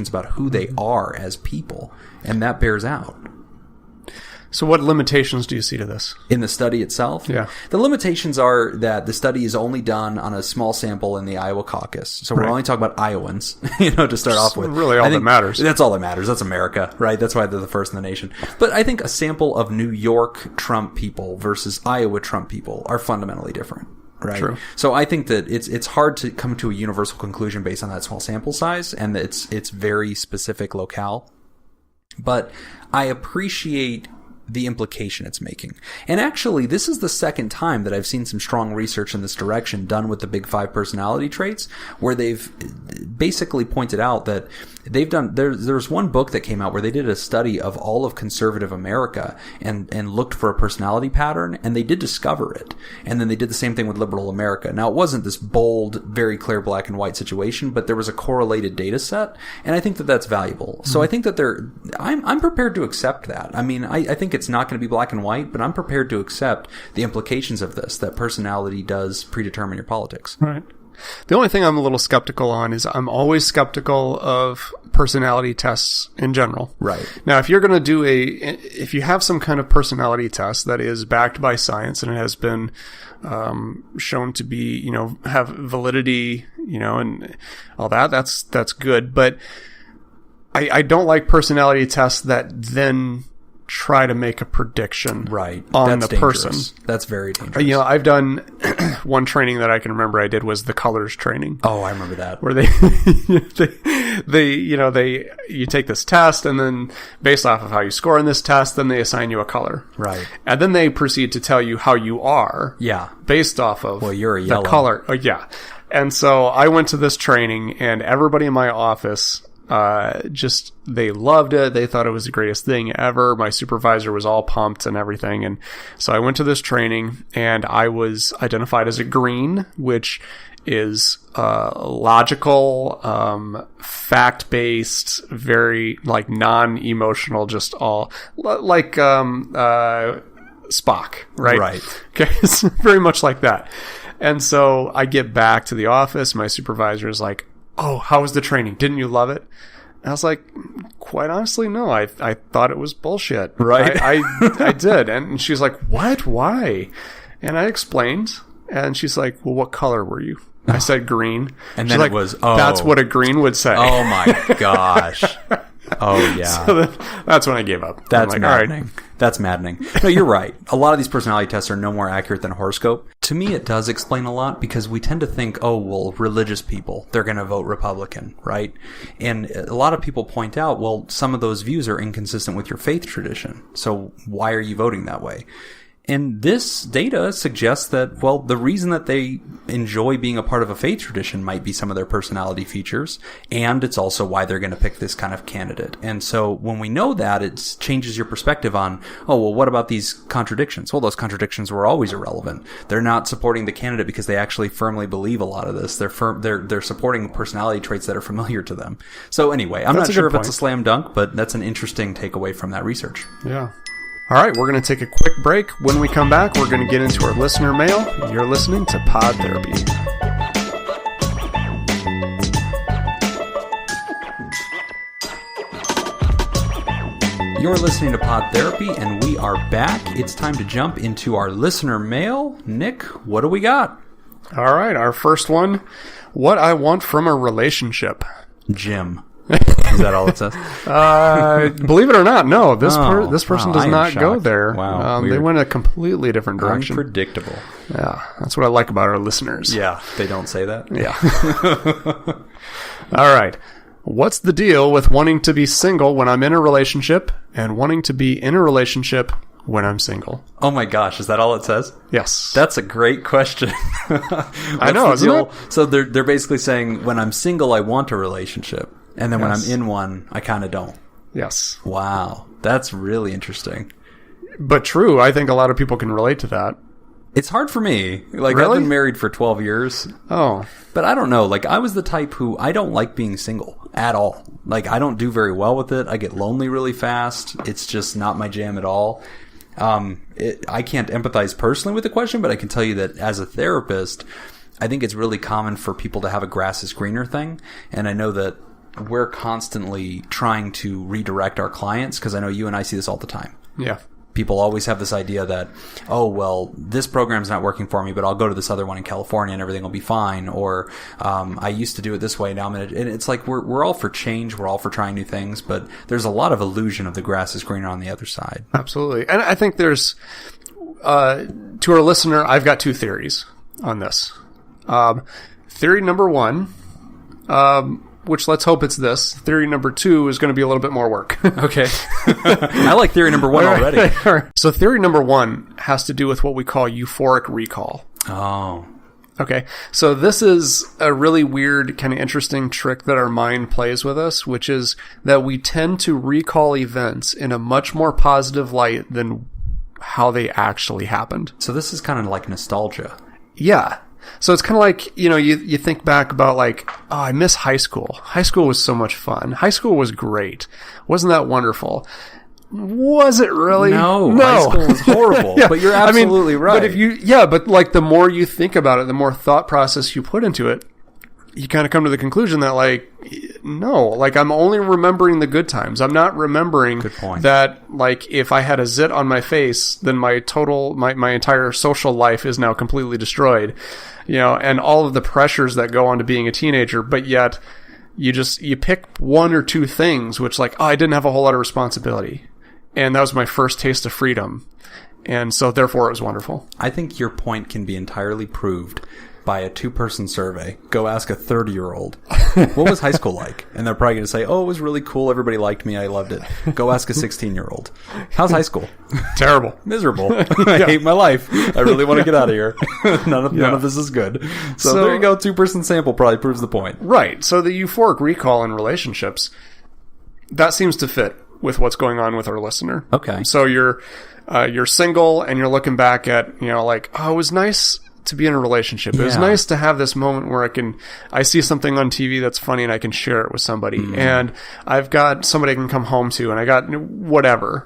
about who they are as people, and that bears out. So what limitations do you see to this? In the study itself? Yeah. The limitations are that the study is only done on a small sample in the Iowa caucus. So we're only talking about Iowans, to start off with. Really all that matters. That's all that matters. That's America, right? That's why they're the first in the nation. But I think a sample of New York Trump people versus Iowa Trump people are fundamentally different. Right. True. So I think that it's hard to come to a universal conclusion based on that small sample size, and it's very specific locale. But I appreciate the implication it's making. And actually, this is the second time that I've seen some strong research in this direction done with the Big Five personality traits, where they've basically pointed out that they've done, there's one book that came out where they did a study of all of conservative America and looked for a personality pattern, and they did discover it. And then they did the same thing with liberal America. Now, it wasn't this bold, very clear black and white situation, but there was a correlated data set, and I think that that's valuable. So I think that I'm prepared to accept that. I mean, I think it's not going to be black and white, but I'm prepared to accept the implications of this, that personality does predetermine your politics. Right. The only thing I'm a little skeptical on is I'm always skeptical of personality tests in general. Right. Now, if you're going to do if you have some kind of personality test that is backed by science and it has been shown to be, have validity, and all that, that's good. But I don't like personality tests that then try to make a prediction on the person. That's very dangerous. I've done one training that I can remember I did was the colors training. Oh, I remember that. Where you take this test, and then based off of how you score in this test, then they assign you a color. Right. And then they proceed to tell you how you are. Yeah. Based off of you're a yellow. The color. Oh, yeah. And so I went to this training, and everybody in my office they loved it. They thought it was the greatest thing ever. My supervisor was all pumped and everything. And so I went to this training, and I was identified as a green, which is logical, fact-based, very non-emotional, just all Spock, right? Right. Okay, it's very much like that. And so I get back to the office. My supervisor is like, "Oh, how was the training? Didn't you love it?" And I was like, "Quite honestly, no. I thought it was bullshit." Right. I did. And she's like, "What? Why?" And I explained. And she's like, "Well, what color were you?" I said green. And she's then like, it was, that's what a green would say. Oh my gosh. Oh yeah. So that's when I gave up. That's like, maddening. all right. That's maddening. No, you're right. A lot of these personality tests are no more accurate than a horoscope. To me, it does explain a lot, because we tend to think, oh, well, religious people, they're going to vote Republican, right? And a lot of people point out, well, some of those views are inconsistent with your faith tradition. So why are you voting that way? And this data suggests that, well, the reason that they enjoy being a part of a faith tradition might be some of their personality features, and it's also why they're going to pick this kind of candidate. And so when we know that, it changes your perspective on, oh, well, what about these contradictions? Well, those contradictions were always irrelevant. They're not supporting the candidate because they actually firmly believe a lot of this. They're supporting personality traits that are familiar to them. So anyway, I'm not sure if it's a slam dunk, but that's an interesting takeaway from that research. Yeah. All right, we're going to take a quick break. When we come back, we're going to get into our listener mail. You're listening to Pod Therapy. You're listening to Pod Therapy, and we are back. It's time to jump into our listener mail. Nick, what do we got? All right, our first one. What I want from a relationship. Jim. Is that all it says? Believe it or not, no. This person does not go there. Wow, they went a completely different direction. Unpredictable. Yeah, that's what I like about our listeners. Yeah, they don't say that. Yeah. All right. What's the deal with wanting to be single when I'm in a relationship and wanting to be in a relationship when I'm single? Oh my gosh, is that all it says? Yes. That's a great question. I know, isn't it? So they're basically saying, when I'm single, I want a relationship. And then when I'm in one, I kind of don't. Yes. Wow. That's really interesting. But true. I think a lot of people can relate to that. It's hard for me. Like, really? I've been married for 12 years. Oh. But I don't know. Like, I was the type who, I don't like being single at all. Like, I don't do very well with it. I get lonely really fast. It's just not my jam at all. I can't empathize personally with the question, but I can tell you that as a therapist, I think it's really common for people to have a grass is greener thing. And I know that we're constantly trying to redirect our clients, because I know you and I see this all the time. Yeah. People always have this idea that, oh, well, this program's not working for me, but I'll go to this other one in California and everything will be fine. Or I used to do it this way, now I'm in it. And it's like we're all for change, we're all for trying new things, but there's a lot of illusion of the grass is greener on the other side. Absolutely. And I think there's, to our listener, I've got two theories on this. Theory number one, which let's hope it's this. Theory number two is going to be a little bit more work. Okay. I like theory number one already. So theory number one has to do with what we call euphoric recall. Oh. Okay. So this is a really weird, kind of interesting trick that our mind plays with us, which is that we tend to recall events in a much more positive light than how they actually happened. So this is kind of like nostalgia. Yeah. So it's kind of like, you think back about like, oh, I miss high school. High school was so much fun. High school was great. Wasn't that wonderful? Was it really? No. High school was horrible. Yeah. But you're absolutely right. But like the more you think about it, the more thought process you put into it, you kind of come to the conclusion that like, no, like I'm only remembering the good times. I'm not remembering that like if I had a zit on my face, then my entire social life is now completely destroyed, and all of the pressures that go on to being a teenager. But yet you pick one or two things, which like, oh, I didn't have a whole lot of responsibility. And that was my first taste of freedom. And so therefore it was wonderful. I think your point can be entirely proved by a 2-person survey. Go ask a 30-year-old, what was high school like? And they're probably going to say, oh, it was really cool. Everybody liked me. I loved it. Go ask a 16-year-old. How's high school? Terrible. Miserable. I hate my life. I really want to get out of here. None of this is good. So there you go. 2-person sample probably proves the point. Right. So the euphoric recall in relationships, that seems to fit with what's going on with our listener. Okay. So you're single and you're looking back at, like, oh, it was nice to be in a relationship. It was nice to have this moment where I see something on TV that's funny and I can share it with somebody. And I've got somebody I can come home to and I got whatever.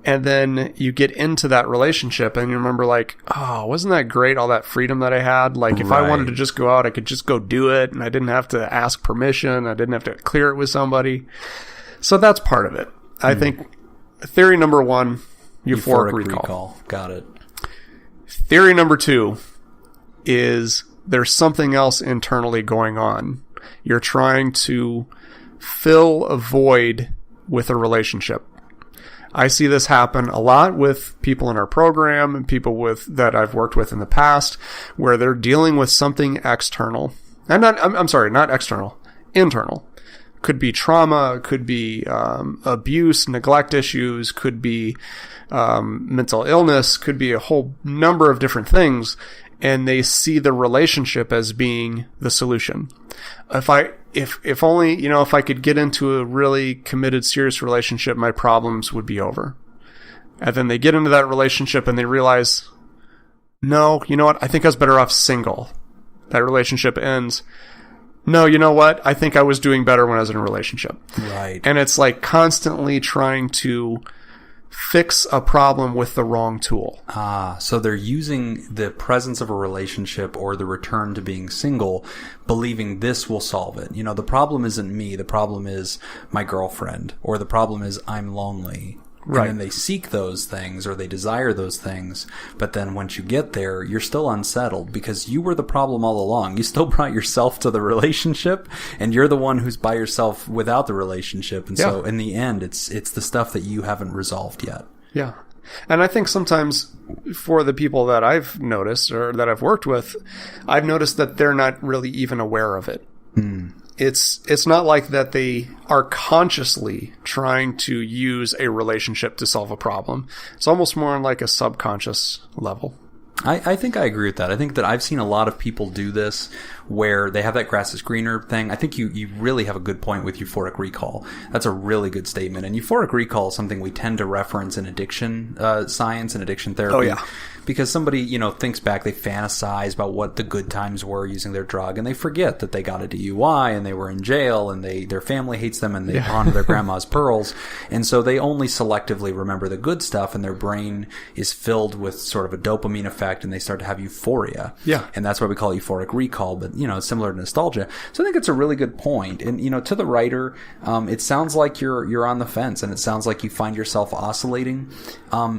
And then you get into that relationship and you remember like, oh, wasn't that great? All that freedom that I had. Like if I wanted to just go out, I could just go do it. And I didn't have to ask permission. I didn't have to clear it with somebody. So that's part of it. I think theory number one, euphoric recall. Got it. Theory number two is there's something else internally going on. You're trying to fill a void with a relationship. I see this happen a lot with people in our program and people that I've worked with in the past where they're dealing with something external. And not external, internal. Could be trauma, could be abuse, neglect issues, could be mental illness, could be a whole number of different things. And they see the relationship as being the solution. If only, if I could get into a really committed, serious relationship, my problems would be over. And then they get into that relationship and they realize, no, you know what? I think I was better off single. That relationship ends. No, you know what? I think I was doing better when I was in a relationship. Right. And it's like constantly trying to fix a problem with the wrong tool. So they're using the presence of a relationship or the return to being single, believing this will solve it. The problem isn't me. The problem is my girlfriend, or the problem is I'm lonely. Right. And then they seek those things or they desire those things. But then once you get there, you're still unsettled because you were the problem all along. You still brought yourself to the relationship and you're the one who's by yourself without the relationship. And so in the end, it's the stuff that you haven't resolved yet. Yeah. And I think sometimes for the people that I've noticed or that I've worked with, I've noticed that they're not really even aware of it. It's not like that they are consciously trying to use a relationship to solve a problem. It's almost more on like a subconscious level. I think I agree with that. I think that I've seen a lot of people do this where they have that grass is greener thing. I think you really have a good point with euphoric recall. That's a really good statement. And euphoric recall is something we tend to reference in addiction science and addiction therapy. Oh, yeah. Because somebody, thinks back, they fantasize about what the good times were using their drug, and they forget that they got a DUI and they were in jail and their family hates them and they pawned their grandma's pearls. And so they only selectively remember the good stuff and their brain is filled with sort of a dopamine effect and they start to have euphoria. Yeah. And that's why we call it euphoric recall. But similar to nostalgia. So I think it's a really good point. And, to the writer, it sounds like you're on the fence, and it sounds like you find yourself oscillating.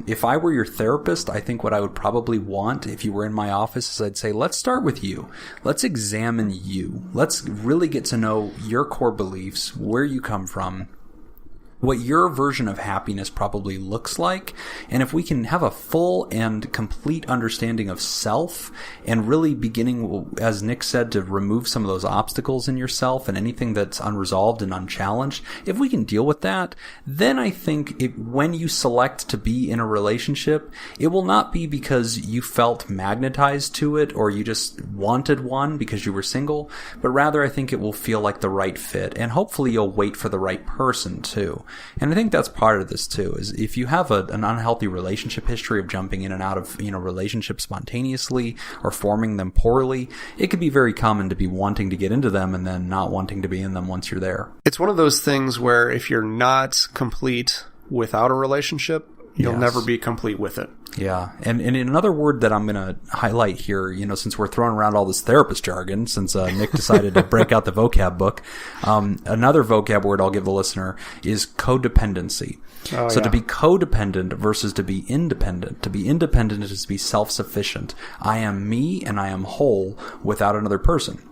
If I were your therapist, I think what I would probably want if you were in my office is I'd say, let's start with you. Let's examine you. Let's really get to know your core beliefs, where you come from, what your version of happiness probably looks like. And if we can have a full and complete understanding of self and really beginning, as Nick said, to remove some of those obstacles in yourself and anything that's unresolved and unchallenged, if we can deal with that, then I think when you select to be in a relationship, it will not be because you felt magnetized to it or you just wanted one because you were single, but rather I think it will feel like the right fit. And hopefully you'll wait for the right person too. And I think that's part of this too, is if you have an unhealthy relationship history of jumping in and out of, relationships spontaneously or forming them poorly, it could be very common to be wanting to get into them and then not wanting to be in them once you're there. It's one of those things where if you're not complete without a relationship, you'll never be complete with it. Yeah. And another word that I'm going to highlight here, since we're throwing around all this therapist jargon, since Nick decided to break out the vocab book, another vocab word I'll give the listener is codependency. To be codependent versus to be independent. To be independent is to be self-sufficient. I am me and I am whole without another person.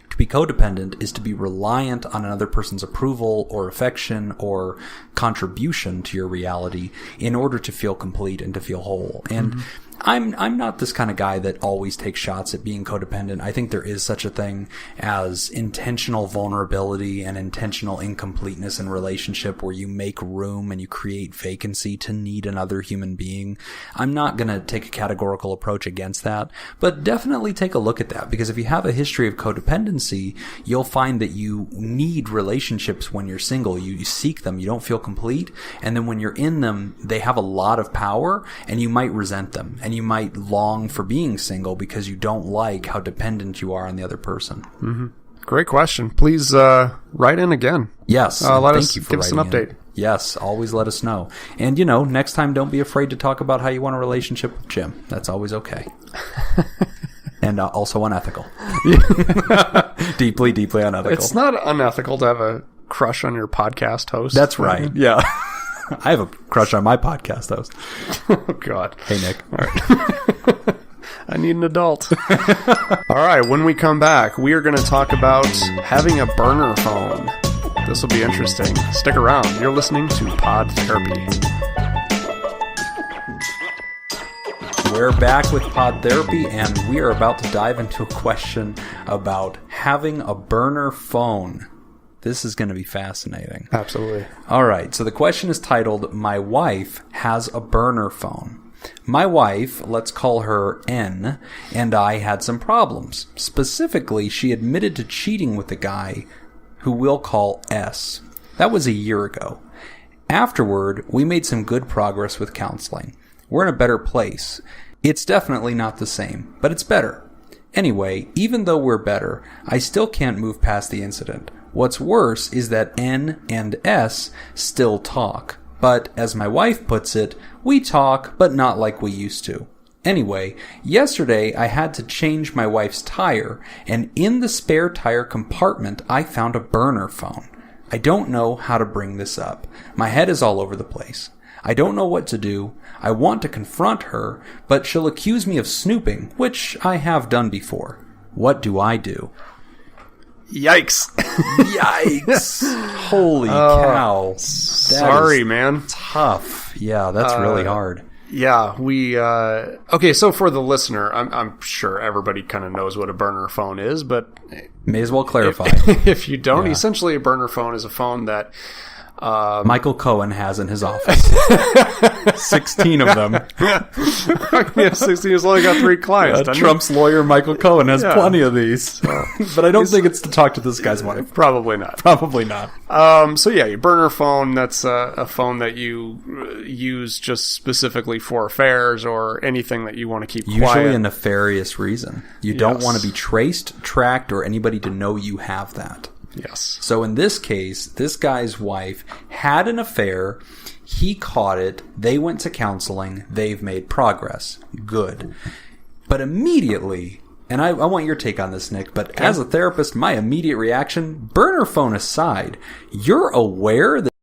To be codependent is to be reliant on another person's approval or affection or contribution to your reality in order to feel complete and to feel whole. And I'm not this kind of guy that always takes shots at being codependent. I think there is such a thing as intentional vulnerability and intentional incompleteness in relationship where you make room and you create vacancy to need another human being. I'm not going to take a categorical approach against that, but definitely take a look at that, because if you have a history of codependency, you'll find that you need relationships when you're single. You seek them, you don't feel complete, and then when you're in them, they have a lot of power and you might resent them. And you might long for being single because you don't like how dependent you are on the other person. Mm-hmm. Great question. Please write in again. Yes. Thank you for give us an update. In. Yes, always let us know. And, next time don't be afraid to talk about how you want a relationship with Jim. That's always okay. And also unethical. Deeply, deeply unethical. It's not unethical to have a crush on your podcast host. That's right. Yeah. I have a crush on my podcast host. Oh, God. Hey, Nick. All right. I need an adult. All right. When we come back, we are going to talk about having a burner phone. This will be interesting. Stick around. You're listening to Pod Therapy. We're back with Pod Therapy, and we are about to dive into a question about having a burner phone. This is going to be fascinating. Absolutely. All right. So the question is titled, My Wife Has a Burner Phone. My wife, let's call her N, and I had some problems. Specifically, she admitted to cheating with a guy who we'll call S. That was a year ago. Afterward, we made some good progress with counseling. We're in a better place. It's definitely not the same, but it's better. Anyway, even though we're better, I still can't move past the incident. What's worse is that N and S still talk. But, as my wife puts it, we talk, but not like we used to. Anyway, yesterday I had to change my wife's tire, and in the spare tire compartment I found a burner phone. I don't know how to bring this up. My head is all over the place. I don't know what to do. I want to confront her, but she'll accuse me of snooping, which I have done before. What do I do? Yikes. Yikes. Holy cow. Sorry, man. Tough. Yeah, that's really hard. Yeah, we... okay, so for the listener, I'm sure everybody kind of knows what a burner phone is, but... May as well clarify. If you don't, essentially a burner phone is a phone that... Michael Cohen has in his office. 16 of them. Yeah, 16. He's only got 3 clients. Trump's lawyer, Michael Cohen, has plenty of these. But I don't think it's to talk to this guy's wife. Probably not. Probably not. So yeah, your burner phone, that's a phone that you use just specifically for affairs or anything that you want to keep quiet. Usually a nefarious reason. You don't want to be traced, tracked, or anybody to know you have that. Yes. So in this case, this guy's wife had an affair. He caught it. They went to counseling. They've made progress. Good. But immediately, and I want your take on this, Nick, but as a therapist, my immediate reaction, burner phone aside, you're aware that